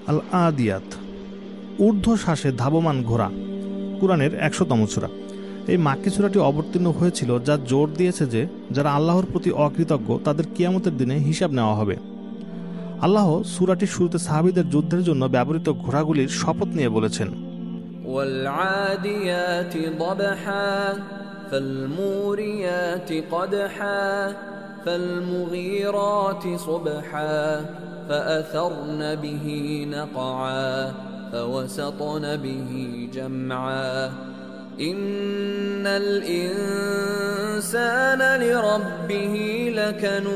আল আদিয়াত, ঊর্ধ্বশ্বাসে ধাবমান ঘোড়া, কুরআনের ১০০তম সূরা। এই মাক্কি সূরাটি অবতীর্ণ হয়েছিল যা জোর দিয়েছে যে যারা আল্লাহর প্রতি অকৃতজ্ঞ তাদের কিয়ামতের দিনে হিসাব নেওয়া হবে। আল্লাহ সূরাটির শুরুতে সাহাবীদের যুদ্ধের জন্য ব্যবহৃত ঘোড়াগুলির শপথ নিয়ে বলেছেন, والعاديات ضبحا فالموريات قدحا فالمغيرات صبحا فأثرن به نقعا فوسطن به جمعا إن الإنسان لربه لكنود।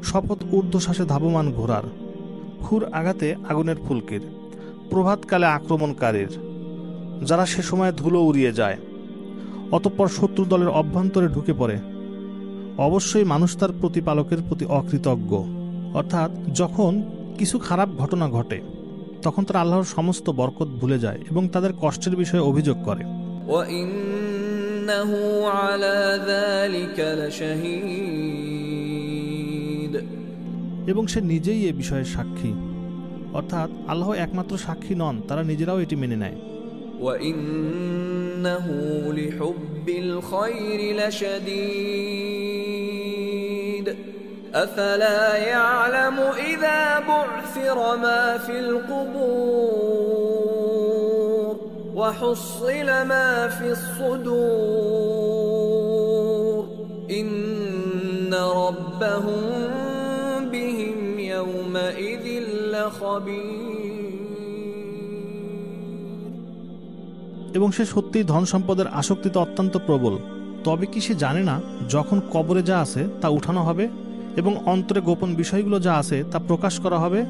শপথ ঊর্ধ্বশ্বাসে ধাবমান ঘোড়ার, খুর আঘাতে আগুনের ফুলকির, প্রভাতকালে আক্রমণকারীর, যারা সে সময় ধুলো উড়িয়ে যায়, অতঃপর শত্রু দলের অভ্যন্তরে ঢুকে পড়ে। অবশ্যই মানুষ তার প্রতিপালকের প্রতি অকৃতজ্ঞ। অর্থাৎ যখন কিছু খারাপ ঘটনা ঘটে তখন তারা আল্লাহর সমস্ত বরকত ভুলে যায় এবং তাদের কষ্টের বিষয়ে অভিযোগ করে। وَإِنَّهُ عَلَى ذَلِكَ لَشَهِيدٌ। এবং সে নিজেই এ বিষয়ের সাক্ষী। অর্থাৎ আল্লাহ একমাত্র সাক্ষী নন, তারা নিজেরাও এটি মেনে নেয়। وَإِنَّهُ لِحُبِّ الْخَيْرِ لَشَدِيدٌ أَفَلَا يَعْلَمُ إِذَا بُعْثِرَ مَا فِي الْقُبُورِ وَحُصِّلَ مَا فِي الصُّدُورِ إِنَّ رَبَّهُم بِهِمْ يَوْمَئِذٍ لَخَبِيرٌ। এবং সে সত্যিই ধন সম্পদের আসক্তিতে অত্যন্ত প্রবল। তবে কি সে জানে না যখন কবরে যা আছে তা উঠানো হবে এবং অন্তরে গোপন বিষয়গুলো যা আছে তা প্রকাশ করা হবে?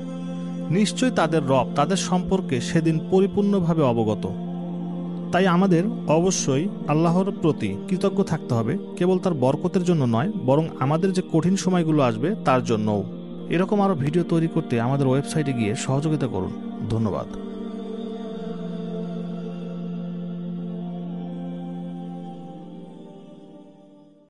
নিশ্চয়ই তাদের রব তাদের সম্পর্কে সেদিন পরিপূর্ণভাবে অবগত। তাই আমাদের অবশ্যই আল্লাহর প্রতি কৃতজ্ঞ থাকতে হবে, কেবল তার বরকতের জন্য নয়, বরং আমাদের যে কঠিন সময়গুলো আসবে তার জন্যও। এরকম আরও ভিডিও তৈরি করতে আমাদের ওয়েবসাইটে গিয়ে সহযোগিতা করুন। ধন্যবাদ।